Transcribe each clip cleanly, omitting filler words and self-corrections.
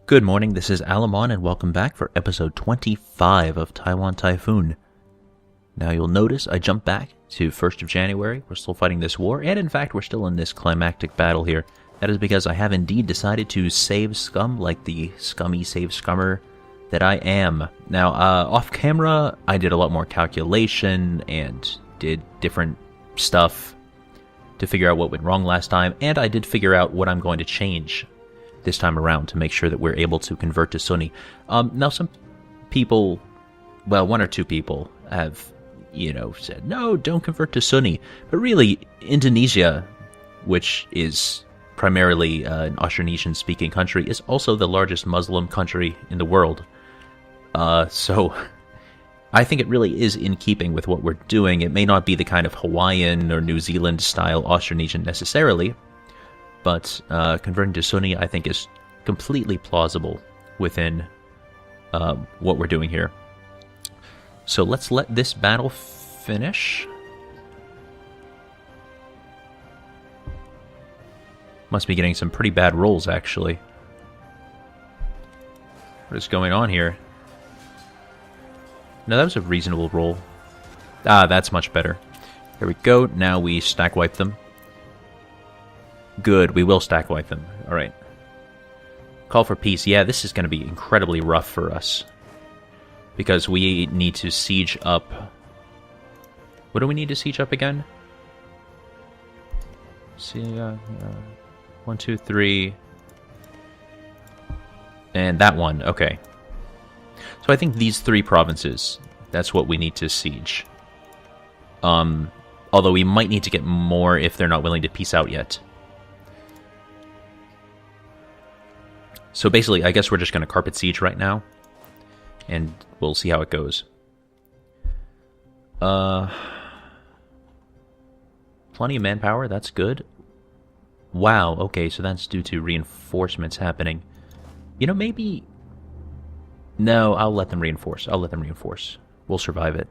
Good morning, this is Alamon, and welcome back for episode 25 of Taiwan Typhoon. Now you'll notice I jumped back to 1st of January. We're still fighting this war, and in fact we're still in this climactic battle here. That is because I have indeed decided to save scum like the scummy save scummer that I am. Now, off camera, I did a lot more calculation and did different stuff to figure out what went wrong last time, and I did figure out what I'm going to change this time around to make sure that we're able to convert to Sunni. Now, some people, well, one or two people have, said, no, don't convert to Sunni. But really, Indonesia, which is primarily an Austronesian-speaking country, is also the largest Muslim country in the world. So I think it really is in keeping with what we're doing. It may not be the kind of Hawaiian or New Zealand-style Austronesian necessarily, but converting to Sunni, I think, is completely plausible within what we're doing here. So let's let this battle finish. Must be getting some pretty bad rolls, actually. What is going on here? No, that was a reasonable roll. Ah, that's much better. Here we go. Now we stack wipe them. Good, we will stack wipe them. Alright. Call for peace. Yeah, this is going to be incredibly rough for us. Because we need to siege up... What do we need to siege up again? See, 1, 2, 3... And that one, okay. So I think these three provinces, that's what we need to siege. Although we might need to get more if they're not willing to peace out yet. So basically, I guess we're just going to carpet siege right now, and we'll see how it goes. Plenty of manpower, that's good. Wow, okay, so that's due to reinforcements happening. Maybe... No, I'll let them reinforce. We'll survive it.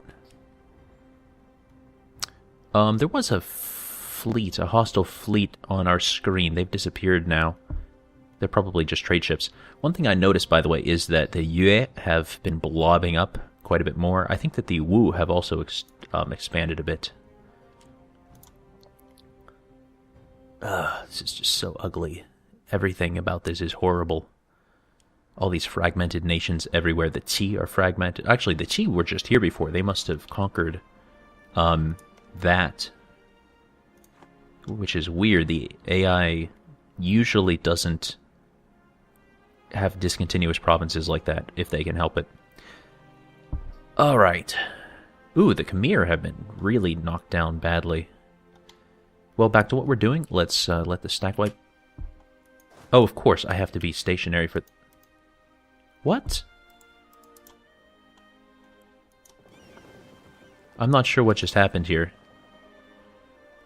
There was a fleet, a hostile fleet on our screen. They've disappeared now. They're probably just trade ships. One thing I noticed, by the way, is that the Yue have been blobbing up quite a bit more. I think that the Wu have also expanded a bit. This is just so ugly. Everything about this is horrible. All these fragmented nations everywhere. The Qi are fragmented. Actually, the Qi were just here before. They must have conquered that. Which is weird. The AI usually doesn't have discontinuous provinces like that, if they can help it. Alright. Ooh, the Khmer have been really knocked down badly. Well, back to what we're doing. Let's let the stack wipe... Oh, of course, I have to be stationary for... What? I'm not sure what just happened here.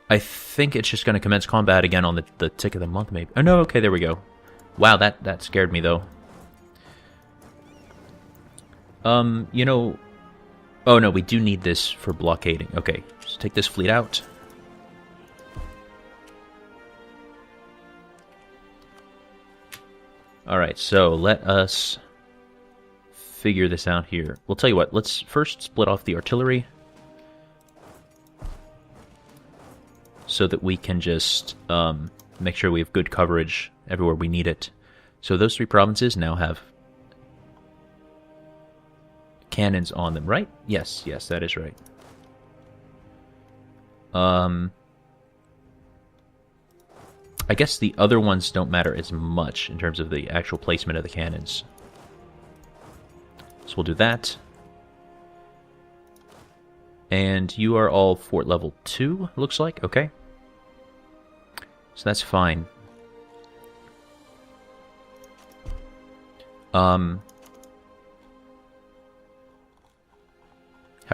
I think it's just going to commence combat again on the tick of the month, maybe. Oh, no, okay, there we go. Wow, that scared me, though. Oh, no, we do need this for blockading. Okay, just take this fleet out. Alright, so let us figure this out here. We'll tell you what, let's first split off the artillery, so that we can just make sure we have good coverage everywhere we need it. So those three provinces now have cannons on them, right? Yes, that is right. I guess the other ones don't matter as much in terms of the actual placement of the cannons. So we'll do that. And you are all fort level 2, looks like. Okay. So that's fine. How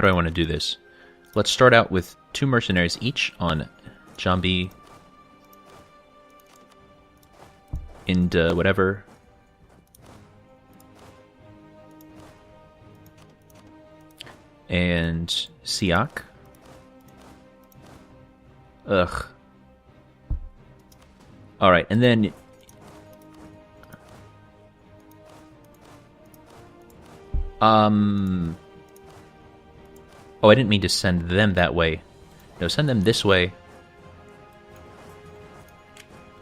do I want to do this? Let's start out with 2 mercenaries each on Jambi and whatever. And Siak. Ugh. Alright, and then... Oh, I didn't mean to send them that way. No, send them this way.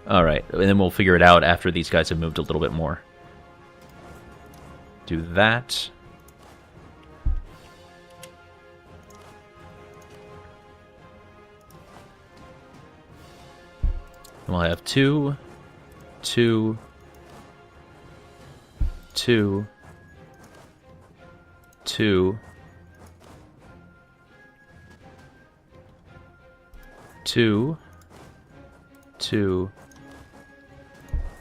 Alright, and then we'll figure it out after these guys have moved a little bit more. Do that. And we'll have 2, 2, 2, 2, 2, 2,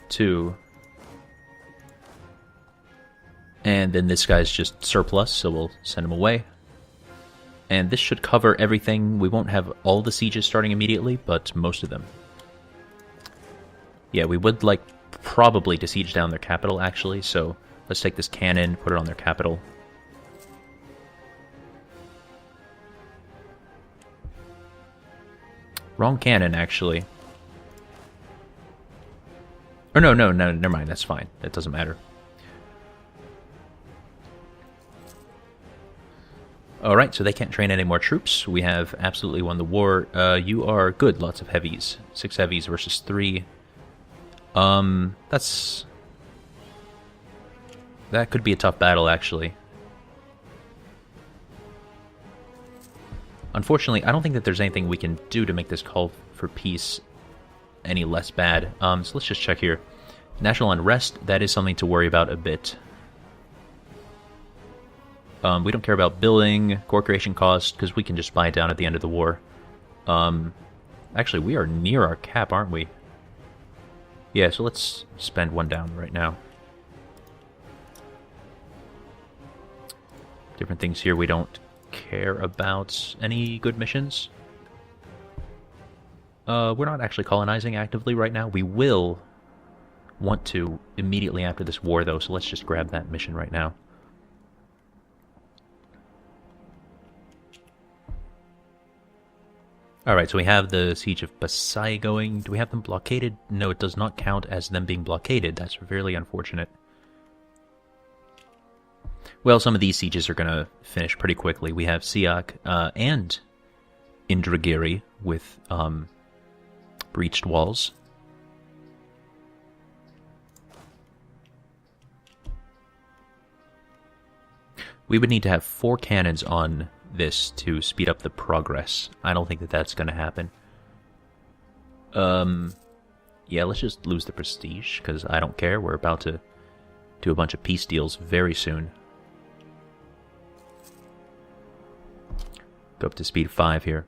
2, and then this guy's just surplus, so we'll send him away. And this should cover everything. We won't have all the sieges starting immediately, but most of them. Yeah, we would like probably to siege down their capital, actually, so let's take this cannon, put it on their capital. Wrong cannon, actually. Or no, never mind, that's fine. That doesn't matter. Alright, so they can't train any more troops. We have absolutely won the war. You are good, lots of heavies. 6 heavies versus 3. That could be a tough battle, actually. Unfortunately, I don't think that there's anything we can do to make this call for peace any less bad. So let's just check here. National unrest, that is something to worry about a bit. We don't care about building, core creation cost, because we can just buy it down at the end of the war. Actually, we are near our cap, aren't we? Yeah, so let's spend 1 down right now. Different things here we don't care about. Any good missions? We're not actually colonizing actively right now. We will want to immediately after this war, though, so let's just grab that mission right now. Alright, so we have the Siege of Basai going. Do we have them blockaded? No, it does not count as them being blockaded. That's really unfortunate. Well, some of these sieges are going to finish pretty quickly. We have Siak and Indragiri with breached walls. We would need to have 4 cannons on this to speed up the progress. I don't think that that's going to happen. Yeah, let's just lose the prestige, because I don't care. We're about to do a bunch of peace deals very soon. Go up to speed 5 here.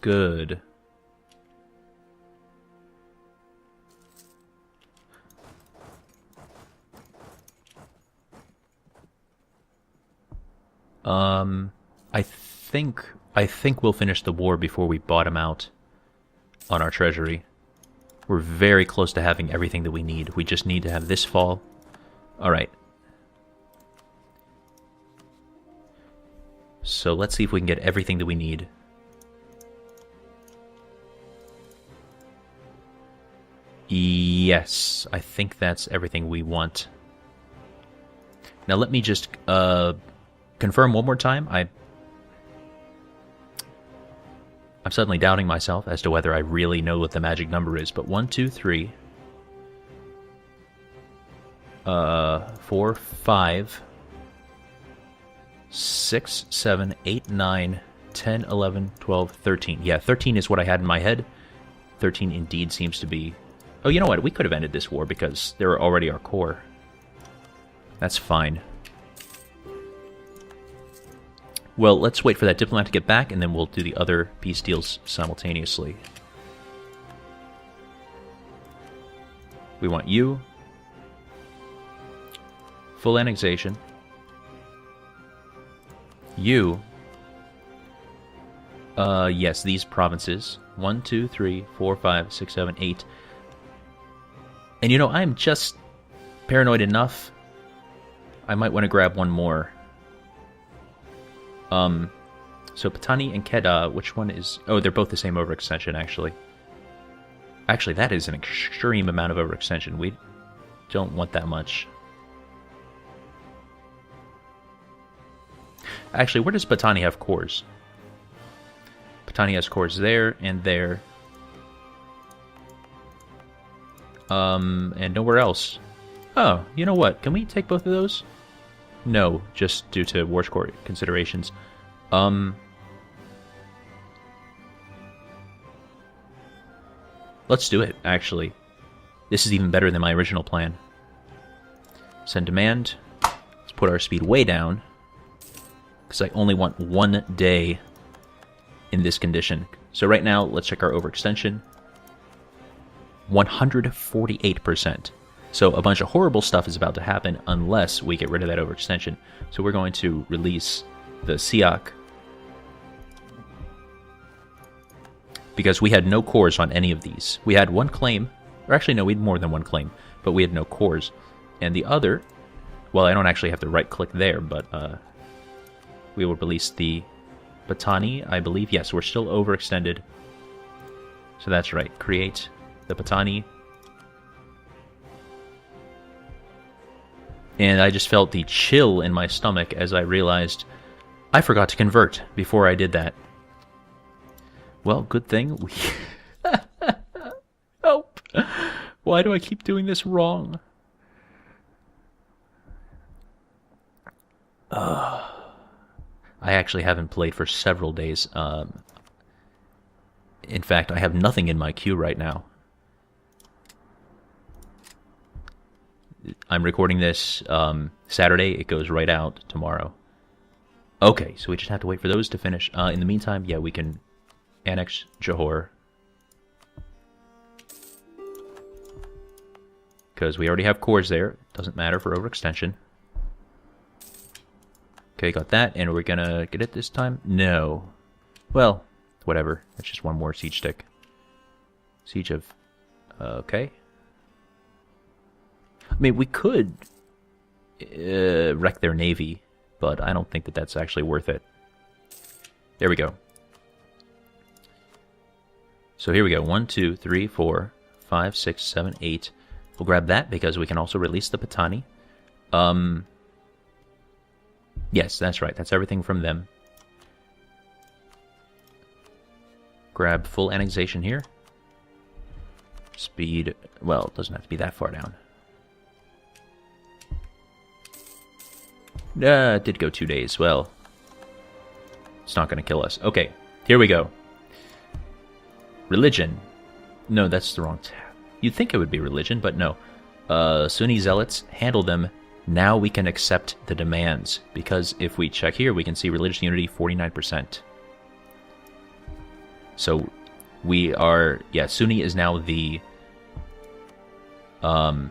Good. I think we'll finish the war before we bottom out on our treasury. We're very close to having everything that we need. We just need to have this fall. Alright. So let's see if we can get everything that we need. Yes, I think that's everything we want. Now let me just confirm one more time. I'm suddenly doubting myself as to whether I really know what the magic number is, but 1, 2, 3, 4, 5, 6, 7, 8, 9, 10, 11, 12, 13. Yeah, 13 is what I had in my head. 13 indeed seems to be... Oh, you know what? We could have ended this war because they were already our core. That's fine. Well, let's wait for that diplomat to get back, and then we'll do the other peace deals simultaneously. We want you. Full annexation. You. Yes, these provinces. 1, 2, 3, 4, 5, 6, 7, 8. And you know, I'm just paranoid enough. I might want to grab one more. So Patani and Kedah, which one is... Oh, they're both the same overextension, actually. Actually, that is an extreme amount of overextension. We don't want that much. Actually, where does Patani have cores? Patani has cores there and there. And nowhere else. Oh, you know what? Can we take both of those? No, just due to war score considerations. Let's do it, actually. This is even better than my original plan. Send demand. Let's put our speed way down. Because I only want 1 day in this condition. So right now, let's check our overextension. 148%. So a bunch of horrible stuff is about to happen unless we get rid of that overextension. So we're going to release the SIAC. Because we had no cores on any of these. We had one claim, or actually no, we had more than one claim, but we had no cores. And the other, well, I don't actually have to right-click there, but we will release the Patani, I believe. Yes, we're still overextended. So that's right. Create the Patani. And I just felt the chill in my stomach as I realized I forgot to convert before I did that. Well, good thing we... Help! Why do I keep doing this wrong? I actually haven't played for several days. In fact, I have nothing in my queue right now. I'm recording this Saturday. It goes right out tomorrow. Okay, so we just have to wait for those to finish. In the meantime, yeah, we can annex Johor. Because we already have cores there. Doesn't matter for overextension. Okay, got that. And we're gonna get it this time? No. Well, whatever. That's just one more siege stick. Siege of... okay. I mean, we could wreck their navy, but I don't think that that's actually worth it. There we go. So here we go. 1, 2, 3, 4, 5, 6, 7, 8. We'll grab that because we can also release the Patani. Yes, that's right. That's everything from them. Grab full annexation here. Speed, well, it doesn't have to be that far down. It did go 2 days. Well, it's not going to kill us. Okay, here we go. Religion. No, that's the wrong tab. You'd think it would be religion, but no. Sunni zealots, handle them. Now we can accept the demands. Because if we check here, we can see religious unity 49%. So we are... yeah, Sunni is now the... oh,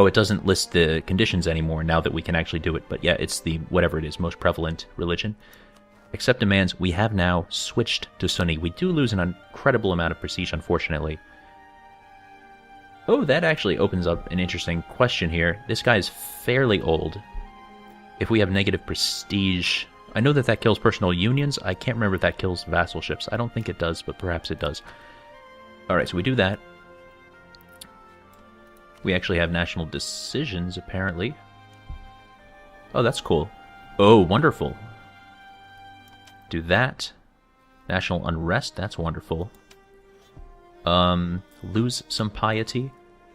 it doesn't list the conditions anymore now that we can actually do it. But yeah, it's the, whatever it is, most prevalent religion. Accept demands. We have now switched to Sunni. We do lose an incredible amount of prestige, unfortunately. Oh, that actually opens up an interesting question here. This guy is fairly old. If we have negative prestige... I know that that kills personal unions. I can't remember if that kills vassalships. I don't think it does, but perhaps it does. Alright, so we do that. We actually have national decisions, apparently. Oh, that's cool. Oh, wonderful. Do that. National unrest, that's wonderful. Lose some piety.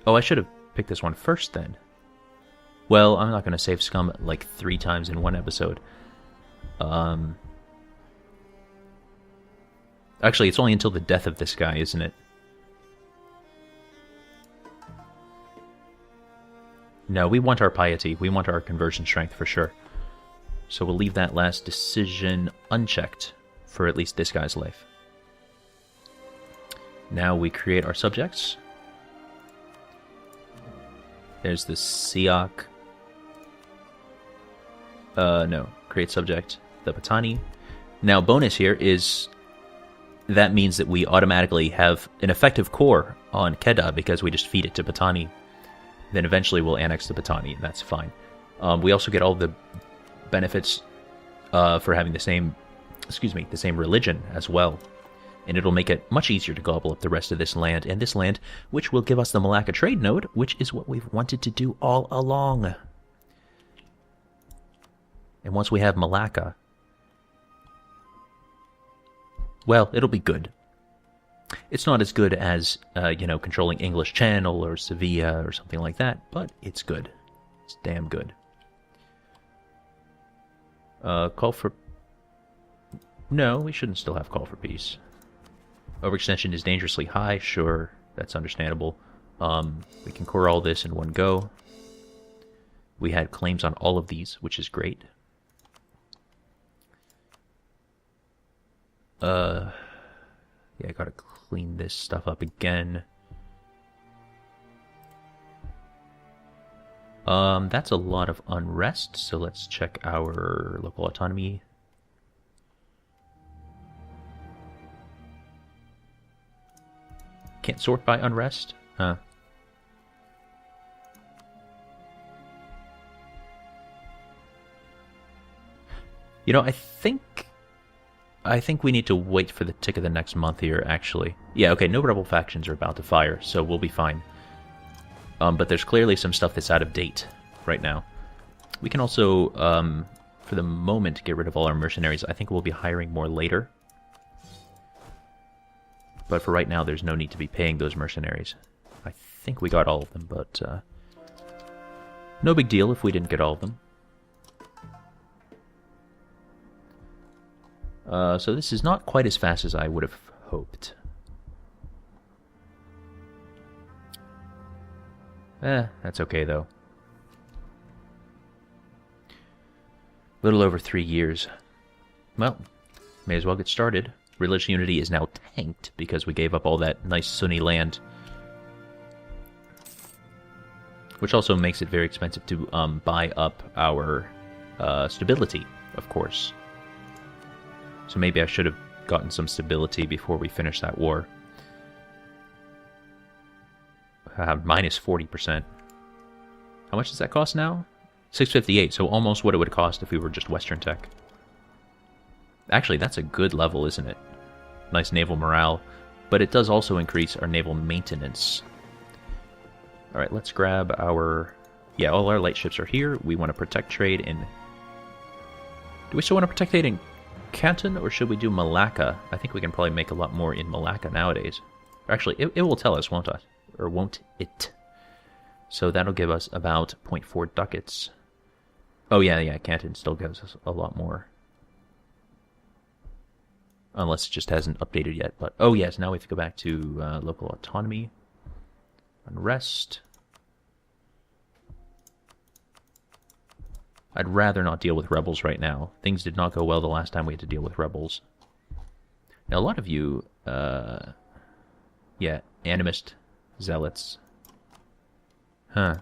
Oh, I should have picked this one first then. Well, I'm not going to save scum like 3 times in one episode. Actually, it's only until the death of this guy, isn't it? No, we want our piety. We want our conversion strength for sure. So we'll leave that last decision unchecked for at least this guy's life. Now we create our subjects. There's the SIAC. No. Create subject. The Patani. Now, bonus here is... that means that we automatically have an effective core on Kedah because we just feed it to Patani. Then eventually we'll annex the Patani, and that's fine. We also get all the benefits for having the same, the same religion as well. and it'll make it much easier to gobble up the rest of this land, and this land, which will give us the Malacca trade node, which is what we've wanted to do all along. And once we have Malacca, well, it'll be good. It's not as good as, controlling English Channel or Sevilla or something like that, but it's good. It's damn good. Call for... No, we shouldn't still have call for peace. Overextension is dangerously high. Sure, that's understandable. We can core all this in one go. We had claims on all of these, which is great. Yeah, I gotta clean this stuff up again. That's a lot of unrest, so let's check our local autonomy. Can't sort by unrest? Huh. You know, I think we need to wait for the tick of the next month here, actually. Yeah, okay, no rebel factions are about to fire, so we'll be fine. But there's clearly some stuff that's out of date right now. We can also, for the moment, get rid of all our mercenaries. I think we'll be hiring more later. But for right now, there's no need to be paying those mercenaries. I think we got all of them, but no big deal if we didn't get all of them. So this is not quite as fast as I would have hoped. That's okay, though. A little over 3 years. Well, may as well get started. Religious unity is now tanked because we gave up all that nice Sunni land. Which also makes it very expensive to buy up our stability, of course. So maybe I should have gotten some stability before we finish that war. Minus 40%. How much does that cost now? 658, so almost what it would cost if we were just Western tech. Actually, that's a good level, isn't it? Nice naval morale, but it does also increase our naval maintenance. Alright, let's grab our... Yeah, all our light ships are here. We want to protect trade in... Do we still want to protect trade in Canton, or should we do Malacca? I think we can probably make a lot more in Malacca nowadays. Actually, it will tell us, won't it? Or won't it? So that'll give us about 0.4 ducats. Oh yeah, Canton still gives us a lot more. Unless it just hasn't updated yet. But oh yes, now we have to go back to local autonomy. Unrest. I'd rather not deal with rebels right now. Things did not go well the last time we had to deal with rebels. Now a lot of you, yeah, animist zealots. Huh.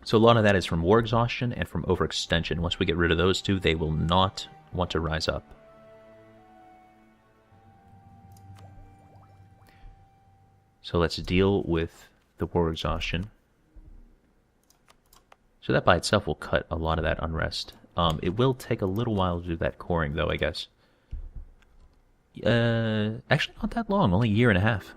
So a lot of that is from war exhaustion and from overextension. Once we get rid of those two, they will not want to rise up. So let's deal with the war exhaustion. So that by itself will cut a lot of that unrest. It will take a little while to do that coring, though, I guess. Actually not that long, only a year and a half.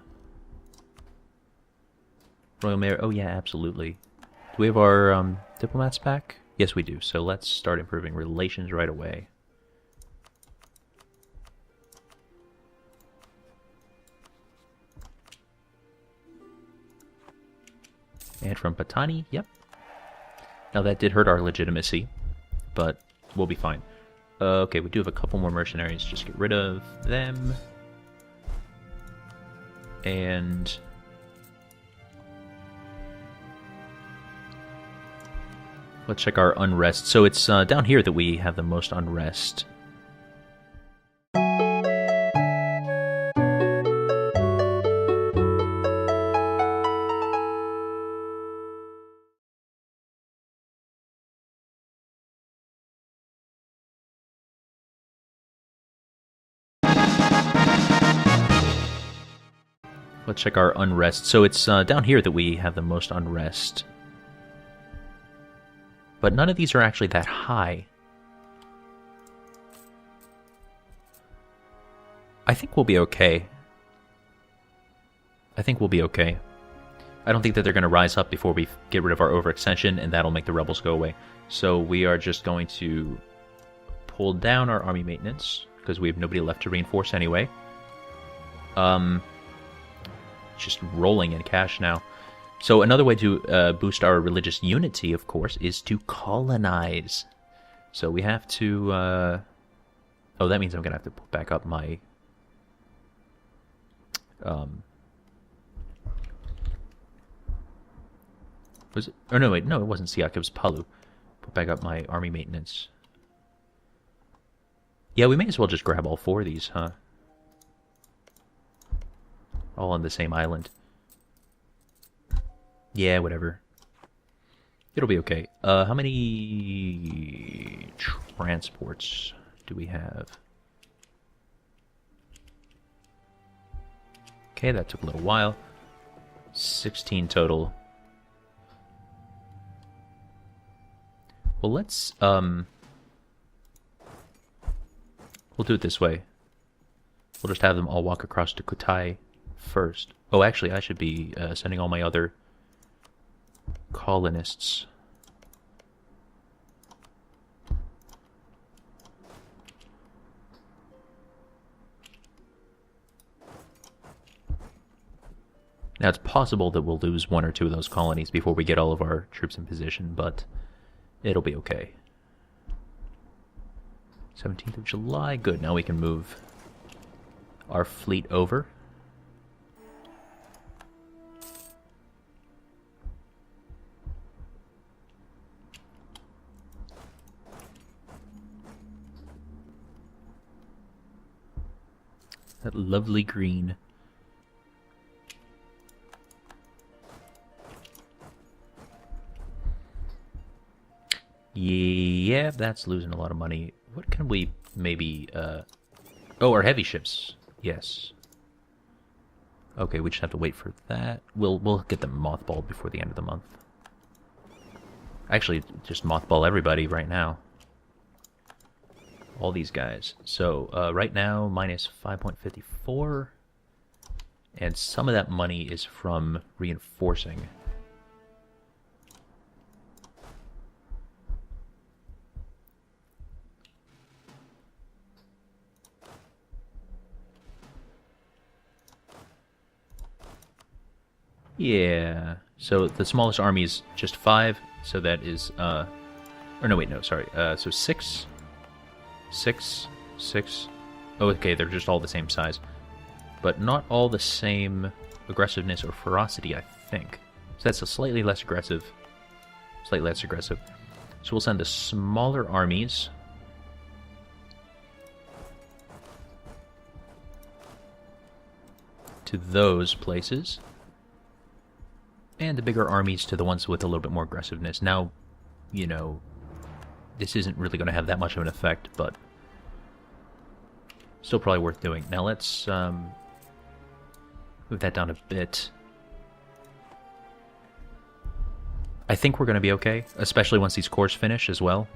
Royal Mayor, oh yeah, absolutely. Do we have our diplomats back? Yes, we do. So let's start improving relations right away. And from Patani, yep. Now that did hurt our legitimacy, but we'll be fine. Okay, we do have a couple more mercenaries. Just get rid of them. And... let's check our unrest. So it's down here that we have the most unrest. Let's check our unrest. So it's down here that we have the most unrest. But none of these are actually that high. I think we'll be okay. I think we'll be okay. I don't think that they're going to rise up before we get rid of our overextension, and that'll make the rebels go away. So we are just going to pull down our army maintenance, because we have nobody left to reinforce anyway. Just rolling in cash now. So another way to boost our religious unity, of course, is to colonize. So we have to... oh, that means I'm going to have to put back up my... was it? Oh, no, wait. No, it wasn't Siak. It was Palu. Put back up my army maintenance. Yeah, we may as well just grab all 4 of these, huh? All on the same island. Yeah, whatever. It'll be okay. How many transports do we have? Okay, that took a little while. 16 total. Well, let's, we'll do it this way. We'll just have them all walk across to Kutai first. Oh, actually, I should be sending all my other colonists. Now, it's possible that we'll lose 1 or 2 of those colonies before we get all of our troops in position, but it'll be okay. 17th of July. Good. Now we can move our fleet over. That lovely green. Yeah, that's losing a lot of money. What can we maybe, oh, our heavy ships. Yes. Okay, we just have to wait for that. We'll get them mothballed before the end of the month. Actually, just mothball everybody right now. All these guys. So, right now, minus 5.54. And some of that money is from reinforcing. Yeah, so the smallest army is just 5, so that is, or no, wait, no, sorry, so 6, 6, 6, oh, okay, they're just all the same size, but not all the same aggressiveness or ferocity, I think, so that's a slightly less aggressive, so we'll send the smaller armies to those places. And the bigger armies to the ones with a little bit more aggressiveness. Now, you know, this isn't really going to have that much of an effect, but still probably worth doing. Now let's move that down a bit. I think we're going to be okay, especially once these cores finish as well.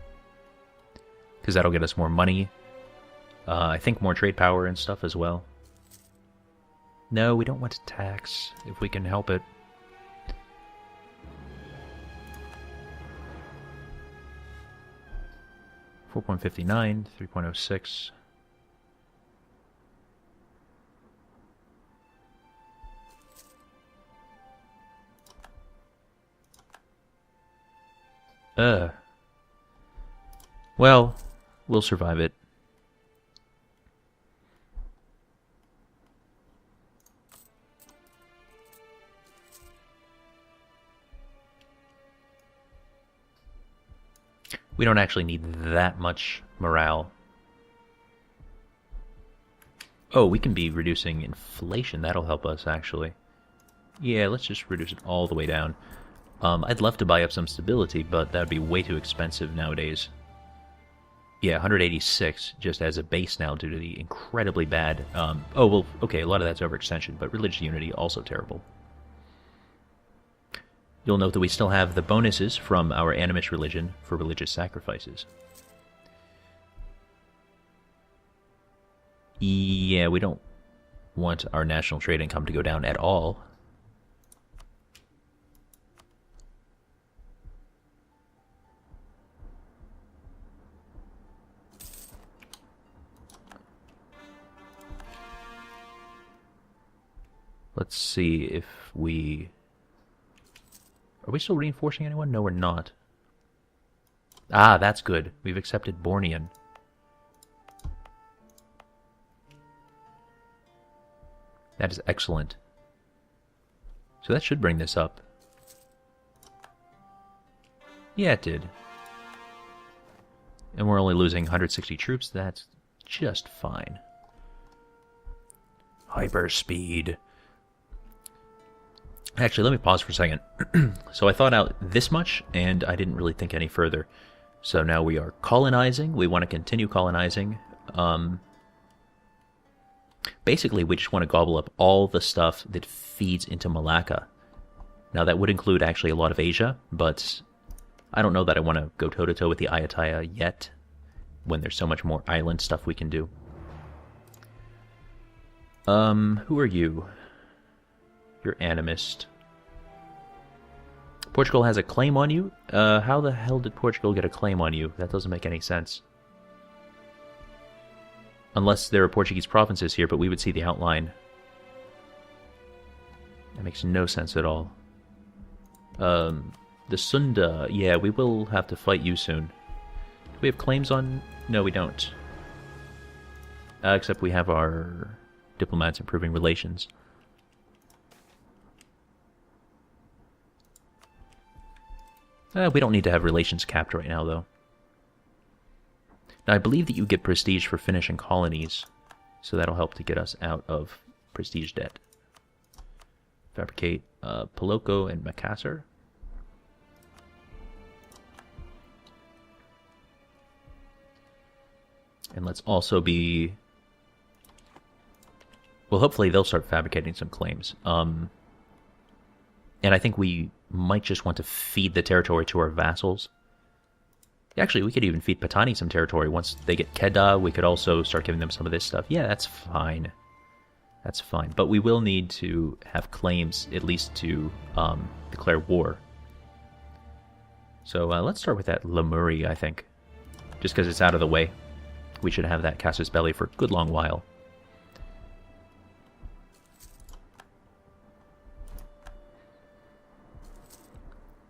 Because that'll get us more money. I think more trade power and stuff as well. No, we don't want to tax if we can help it. $4.59, 3.06. Well, we'll survive it. We don't actually need that much morale. Oh, we can be reducing inflation. That'll help us, actually. Yeah, let's just reduce it all the way down. I'd love to buy up some stability, but that would be way too expensive nowadays. Yeah, 186 just as a base now due to the incredibly bad... oh, well, okay, a lot of that's overextension, but religious unity also terrible. You'll note that we still have the bonuses from our animist religion for religious sacrifices. Yeah, we don't want our national trade income to go down at all. Let's see if we... Are we still reinforcing anyone? No, we're not. Ah, that's good. We've accepted Bornean. That is excellent. So that should bring this up. Yeah, it did. And we're only losing 160 troops. That's just fine. Hyperspeed. Actually, let me pause for a second. So I thought out this much, and I didn't really think any further. So now we are colonizing. We want to continue colonizing. Basically, we just want to gobble up all the stuff that feeds into Malacca. Now, that would include actually a lot of Asia, but I don't know that I want to go toe-to-toe with the Ayutthaya yet, when there's so much more island stuff we can do. Who are you? You're animist. Portugal has a claim on you? How the hell did Portugal get a claim on you? That doesn't make any sense. Unless there are Portuguese provinces here, but we would see the outline. That makes no sense at all. The Sunda, yeah, we will have to fight you soon. Do we have claims on... No, we don't. Except we have our diplomats improving relations. We don't need to have relations capped right now, though. Now, I believe that you get prestige for finishing colonies, so that'll help to get us out of prestige debt. Fabricate Paloco and Makassar. And let's also be... Well, hopefully they'll start fabricating some claims. And I think we might just want to feed the territory to our vassals. Actually, we could even feed Patani some territory. Once they get Kedah, we could also start giving them some of this stuff. Yeah, that's fine. That's fine. But we will need to have claims, at least to declare war. So let's start with that Lemuri, I think. Just because it's out of the way. We should have that Casus Belli for a good long while.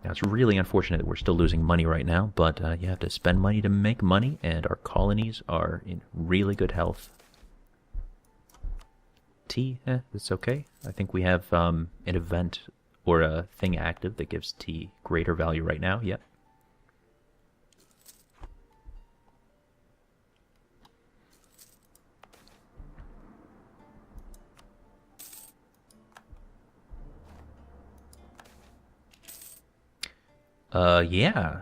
Now, it's really unfortunate that we're still losing money right now, but you have to spend money to make money, and our colonies are in really good health. Tea, that's okay. I think we have an event or a thing active that gives tea greater value right now, yep. Yeah.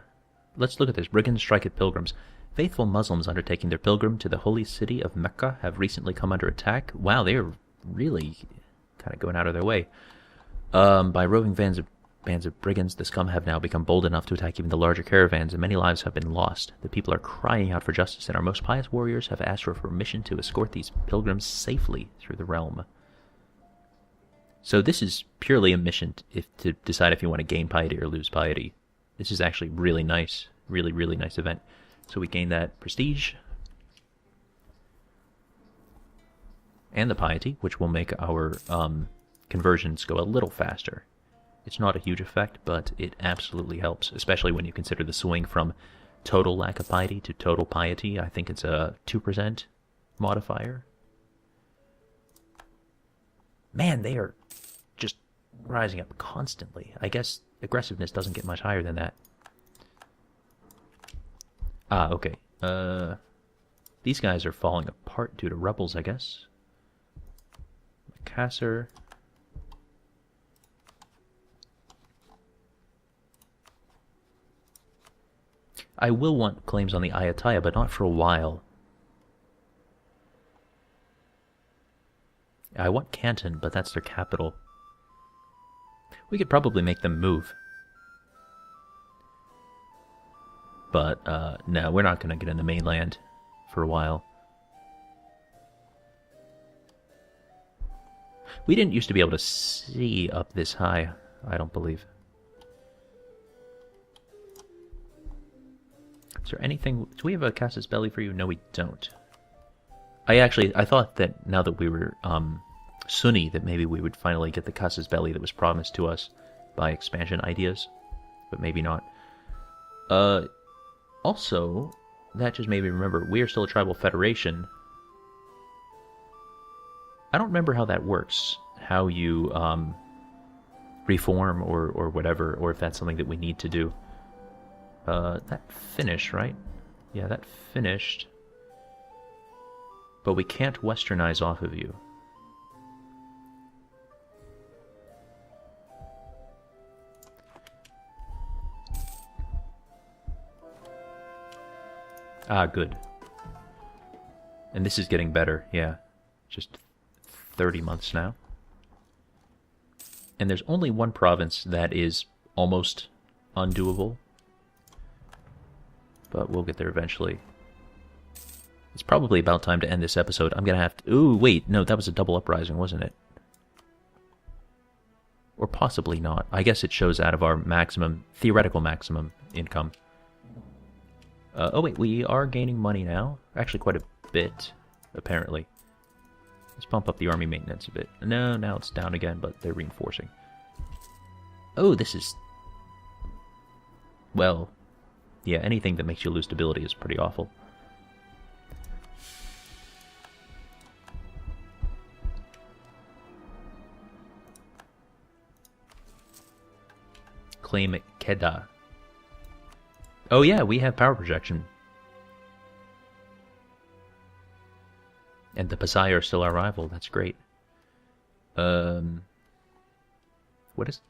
Let's look at this. Brigands strike at pilgrims. Faithful Muslims undertaking their pilgrim to the holy city of Mecca have recently come under attack. Wow, they are really kind of going out of their way. By roving bands of brigands, the scum have now become bold enough to attack even the larger caravans, and many lives have been lost. The people are crying out for justice, and our most pious warriors have asked for permission to escort these pilgrims safely through the realm. So this is purely a mission to decide if you want to gain piety or lose piety. This is actually really nice. Really, really nice event. So we gain that prestige. And the piety, which will make our conversions go a little faster. It's not a huge effect, but it absolutely helps, especially when you consider the swing from total lack of piety to total piety. I think it's a 2% modifier. Man, they are just rising up constantly. I guess aggressiveness doesn't get much higher than that. Ah, okay. These guys are falling apart due to rebels, I guess. Makassar. I will want claims on the Ayutthaya, but not for a while. I want Canton, but that's their capital. We could probably make them move. But, no, we're not going to get in the mainland for a while. We didn't used to be able to see up this high, I don't believe. Is there anything... Do we have a casus belli for you? No, we don't. I thought that now that we were Sunni, that maybe we would finally get the casus belli that was promised to us by expansion ideas, but maybe not. Also, that just made me remember, we are still a tribal federation. I don't remember how that works, how you reform or whatever, or if that's something that we need to do. That finished, right? Yeah, that finished. But we can't westernize off of you. Ah, good. And this is getting better, yeah. Just 30 months now. And there's only one province that is almost undoable. But we'll get there eventually. It's probably about time to end this episode. I'm gonna have to... Ooh, wait, no, that was a double uprising, wasn't it? Or possibly not. I guess it shows out of our maximum, theoretical maximum income. Oh wait, we are gaining money now. Actually quite a bit, apparently. Let's pump up the army maintenance a bit. No, now it's down again, but they're reinforcing. Oh, this is... Well, yeah, anything that makes you lose stability is pretty awful. Claim Kedah. Oh yeah, we have power projection. And the Pasai are still our rival, that's great. What is...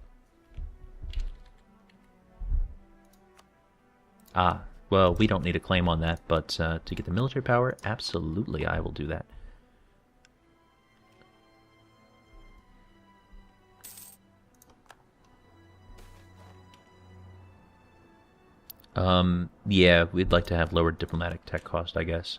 Ah, well, we don't need a claim on that, but to get the military power, absolutely I will do that. Yeah, we'd like to have lower diplomatic tech cost, I guess.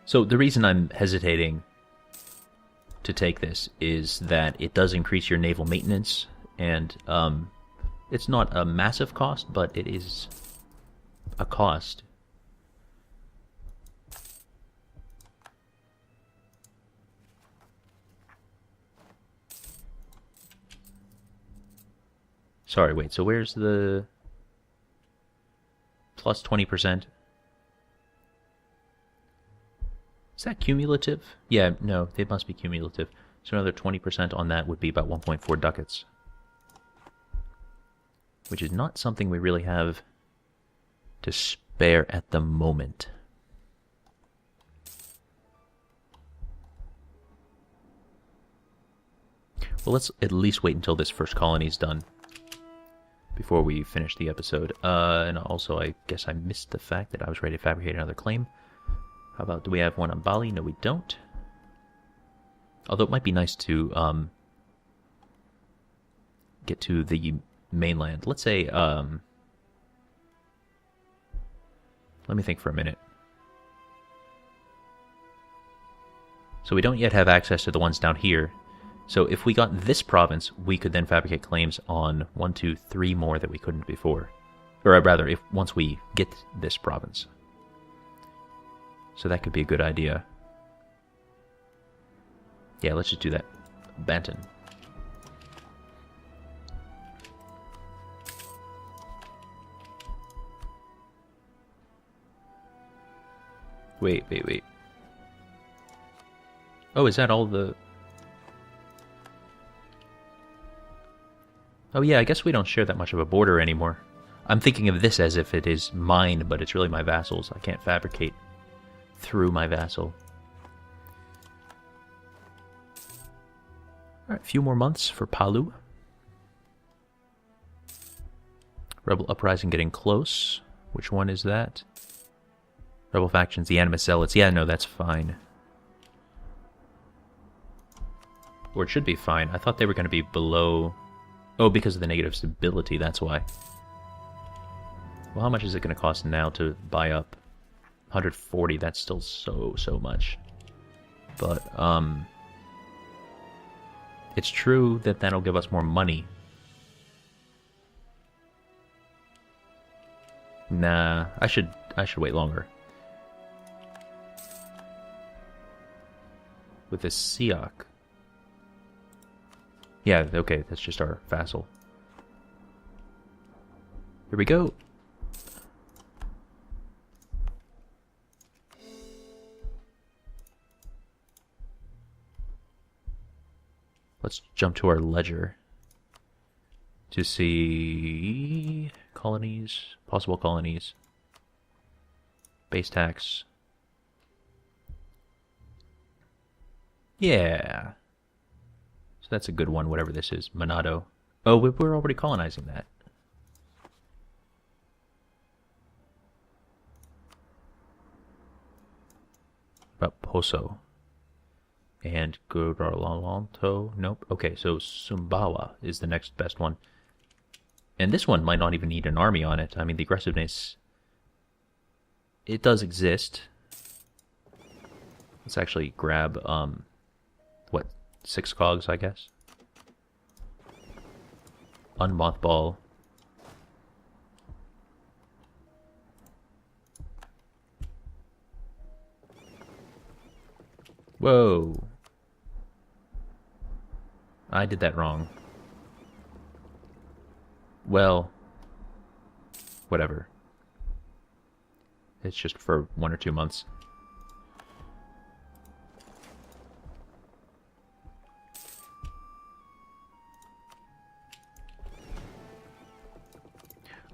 So the reason I'm hesitating to take this is that it does increase your naval maintenance, and it's not a massive cost, but it is a cost. Sorry, wait, so where's the plus 20%? Is that cumulative? Yeah, no, they must be cumulative. So another 20% on that would be about 1.4 ducats. Which is not something we really have to spare at the moment. Well, let's at least wait until this first colony's done before we finish the episode. And also, I guess I missed the fact that I was ready to fabricate another claim. How about, do we have one on Bali? No, we don't. Although it might be nice to get to the mainland. Let's say, let me think for a minute. So we don't yet have access to the ones down here. So if we got this province, we could then fabricate claims on 1, 2, 3 more that we couldn't before. Or rather, once we get this province. So that could be a good idea. Yeah, let's just do that. Banton. Wait. Oh, is that all the... Oh yeah, I guess we don't share that much of a border anymore. I'm thinking of this as if it is mine, but it's really my vassal's. I can't fabricate through my vassal. Alright, a few more months for Palu. Rebel Uprising getting close. Which one is that? Rebel Factions, the Animus Zealots. Yeah, no, that's fine. Or it should be fine. I thought they were going to be below... Oh, because of the negative stability, that's why. Well, how much is it going to cost now to buy up? 140, that's still so much. But, it's true that that'll give us more money. Nah, I should wait longer. With this Siak. Yeah, okay, that's just our vassal. Here we go. Let's jump to our ledger to see colonies, possible colonies, base tax. Yeah. So that's a good one, whatever this is. Monado. Oh, we're already colonizing that. About Poso. And Guralalanto. Nope. Okay, so Sumbawa is the next best one. And this one might not even need an army on it. I mean, the aggressiveness... It does exist. Let's actually grab, what, 6 cogs, I guess? Unmothball. Whoa. I did that wrong. Well, whatever. It's just for 1 or 2 months.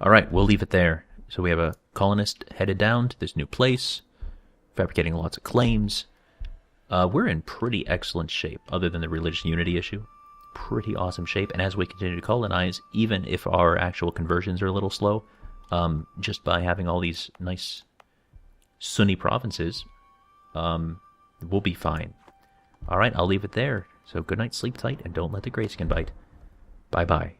Alright, we'll leave it there. So we have a colonist headed down to this new place, fabricating lots of claims. We're in pretty excellent shape, other than the religious unity issue. Pretty awesome shape, and as we continue to colonize, even if our actual conversions are a little slow, just by having all these nice Sunni provinces, we'll be fine. Alright, I'll leave it there. So good night, sleep tight, and don't let the grayskin bite. Bye-bye.